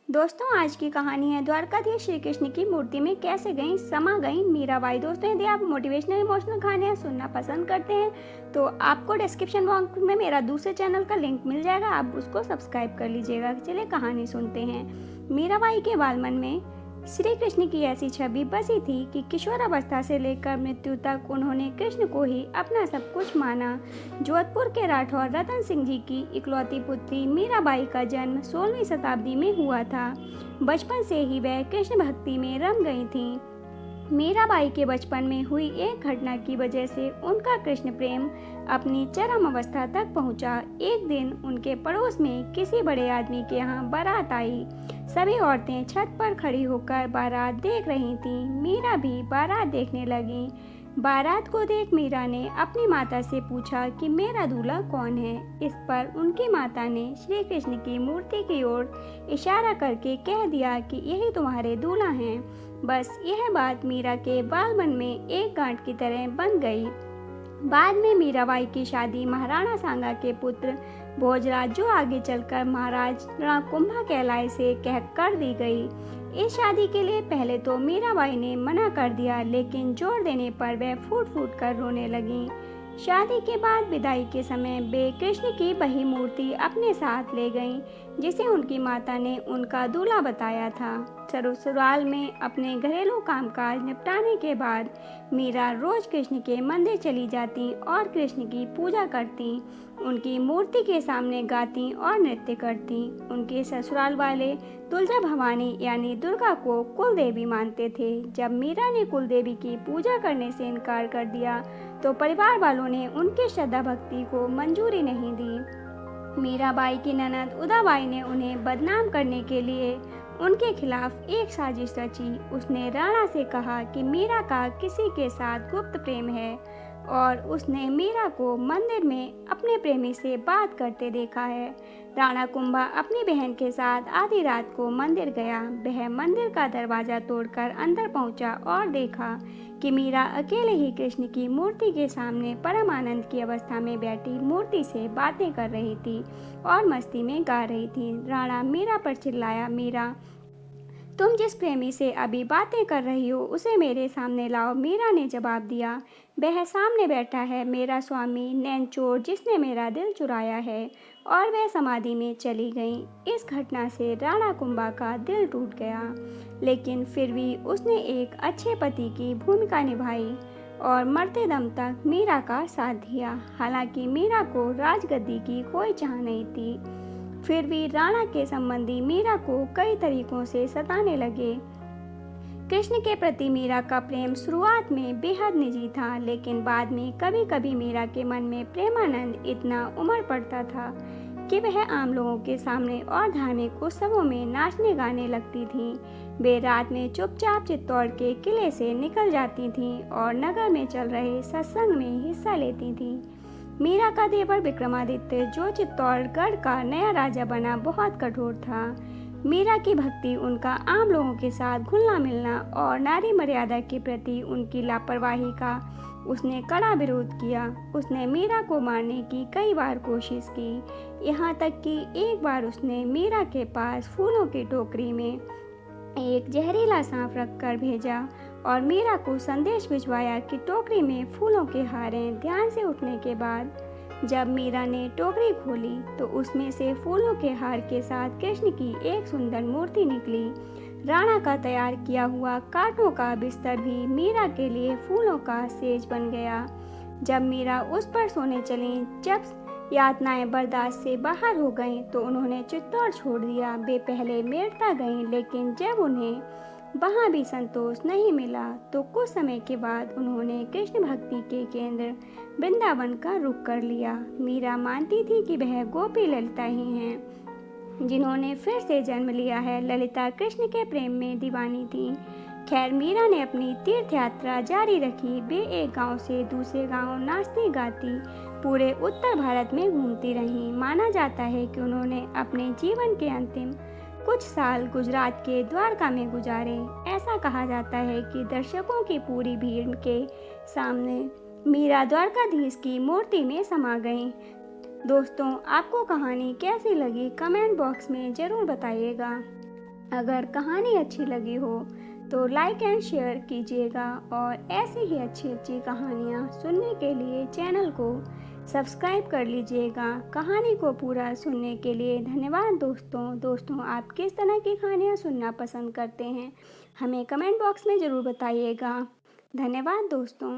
दोस्तों, आज की कहानी है द्वारकाधीश श्री कृष्ण की मूर्ति में कैसे समा गई मीराबाई। दोस्तों, यदि आप मोटिवेशनल इमोशनल कहानियाँ सुनना पसंद करते हैं तो आपको डिस्क्रिप्शन बॉक्स में मेरा दूसरे चैनल का लिंक मिल जाएगा, आप उसको सब्सक्राइब कर लीजिएगा। चलिए कहानी सुनते हैं। मीराबाई के बालमन में श्री कृष्ण की ऐसी छवि बसी थी कि किशोरावस्था से लेकर मृत्यु तक उन्होंने कृष्ण को ही अपना सब कुछ माना। जोधपुर के राठौर रतन सिंह जी की इकलौती पुत्री मीराबाई का जन्म 16वीं शताब्दी में हुआ था। बचपन से ही वह कृष्ण भक्ति में रम गई थीं। मीराबाई के बचपन में हुई एक घटना की वजह से उनका कृष्ण प्रेम अपनी चरम अवस्था तक पहुंचा। एक दिन उनके पड़ोस में किसी बड़े आदमी के यहाँ बारात आई। सभी औरतें छत पर खड़ी होकर बारात देख रही थीं। मीरा भी बारात देखने लगी। बारात को देख मीरा ने अपनी माता से पूछा कि मेरा दूल्हा कौन है। इस पर उनकी माता ने श्री कृष्ण की मूर्ति की ओर इशारा करके कह दिया कि यही तुम्हारे दूल्हा हैं। बस यह बात मीरा के बालमन में एक गांठ की तरह बन गई। बाद में मीराबाई की शादी महाराणा सांगा के पुत्र भोजराज, जो आगे चलकर महाराज रणकुंभा कहलाए, से कह कर दी गई। इस शादी के लिए पहले तो मीराबाई ने मना कर दिया, लेकिन जोर देने पर वह फूट फूट कर रोने लगी। शादी के बाद विदाई के समय वे कृष्ण की वही मूर्ति अपने साथ ले गईं, जिसे उनकी माता ने उनका दूल्हा बताया था। ससुराल में अपने घरेलू कामकाज निपटाने के बाद मीरा रोज कृष्ण के मंदिर चली जाती और कृष्ण की पूजा करती, उनकी मूर्ति के सामने गाती और नृत्य करती। उनके ससुराल वाले तुलजा भवानी यानी दुर्गा को कुल देवी मानते थे। जब मीरा ने कुल देवी की पूजा करने से इनकार कर दिया तो परिवार वालों ने उनकी श्रद्धा भक्ति को मंजूरी नहीं दी। मीराबाई की ननद उदाबाई ने उन्हें बदनाम करने के लिए उनके खिलाफ एक साजिश रची। उसने राणा से कहा कि मीरा का किसी के साथ गुप्त प्रेम है और उसने मीरा को मंदिर में अपने प्रेमी से बात करते देखा है। राणा कुंभा अपनी बहन के साथ आधी रात को मंदिर गया। वह मंदिर का दरवाजा तोड़कर अंदर पहुंचा और देखा कि मीरा अकेले ही कृष्ण की मूर्ति के सामने परम आनंद की अवस्था में बैठी मूर्ति से बातें कर रही थी और मस्ती में गा रही थी। राणा मीरा पर चिल्लाया, मीरा, तुम जिस प्रेमी से अभी बातें कर रही हो उसे मेरे सामने लाओ। मीरा ने जवाब दिया, वह सामने बैठा है मेरा स्वामी नैनचोर, जिसने मेरा दिल चुराया है, और वह समाधि में चली गई। इस घटना से राणा कुंभा का दिल टूट गया, लेकिन फिर भी उसने एक अच्छे पति की भूमिका निभाई और मरते दम तक मीरा का साथ दिया। हालांकि मीरा को राजगद्दी की कोई चाह नहीं थी, फिर भी राणा के संबंधी मीरा को कई तरीकों से सताने लगे। कृष्ण के प्रति मीरा का प्रेम शुरुआत में बेहद निजी था, लेकिन बाद में कभी कभी मीरा के मन में प्रेमानंद इतना उमड़ पड़ता था कि वह आम लोगों के सामने और धार्मिक उत्सवों में नाचने गाने लगती थी। वे रात में चुपचाप चित्तौड़ के किले से निकल जाती थीं और नगर में चल रहे सत्संग में हिस्सा लेती थीं। मीरा का देवर विक्रमादित्य, जो चित्तौड़गढ़ का नया राजा बना, बहुत कठोर था। मीरा की भक्ति, उनका आम लोगों के साथ घुलना मिलना और नारी मर्यादा के प्रति उनकी लापरवाही का उसने कड़ा विरोध किया। उसने मीरा को मारने की कई बार कोशिश की, यहाँ तक कि एक बार उसने मीरा के पास फूलों की टोकरी में एक जहरीला सांप रखकर भेजा और मीरा को संदेश भिजवाया कि टोकरी में फूलों के हार हैं। ध्यान से उठने के बाद जब मीरा ने टोकरी खोली तो उसमें से फूलों के हार के साथ कृष्ण की एक सुंदर मूर्ति निकली। राणा का तैयार किया हुआ कांटों का बिस्तर भी मीरा के लिए फूलों का सेज बन गया। जब मीरा उस पर सोने चली, जब यातनाएं बर्दाश्त से बाहर हो गईं तो उन्होंने चित्तौड़ छोड़ दिया। वे पहले मेड़ता गईं, लेकिन जब उन्हें वहाँ भी संतोष नहीं मिला तो कुछ समय के बाद उन्होंने कृष्ण भक्ति के केंद्र वृंदावन का रुख कर लिया। मीरा मानती थी कि वह गोपी ललिता ही हैं, जिन्होंने फिर से जन्म लिया है। ललिता कृष्ण के प्रेम में दीवानी थी। खैर, मीरा ने अपनी तीर्थ यात्रा जारी रखी। वे एक गांव से दूसरे गांव नाचती गाती पूरे उत्तर भारत में घूमती रहीं। माना जाता है कि उन्होंने अपने जीवन के अंतिम कुछ साल गुजरात के द्वारका में गुजारे। ऐसा कहा जाता है कि दर्शकों की पूरी भीड़ के सामने मीरा द्वारकाधीश की मूर्ति में समा गईं। दोस्तों, आपको कहानी कैसी लगी कमेंट बॉक्स में ज़रूर बताइएगा। अगर कहानी अच्छी लगी हो तो लाइक एंड शेयर कीजिएगा और ऐसी ही अच्छी अच्छी कहानियाँ सुनने के लिए चैनल को सब्सक्राइब कर लीजिएगा। कहानी को पूरा सुनने के लिए धन्यवाद दोस्तों आप किस तरह की कहानियाँ सुनना पसंद करते हैं हमें कमेंट बॉक्स में ज़रूर बताइएगा। धन्यवाद दोस्तों।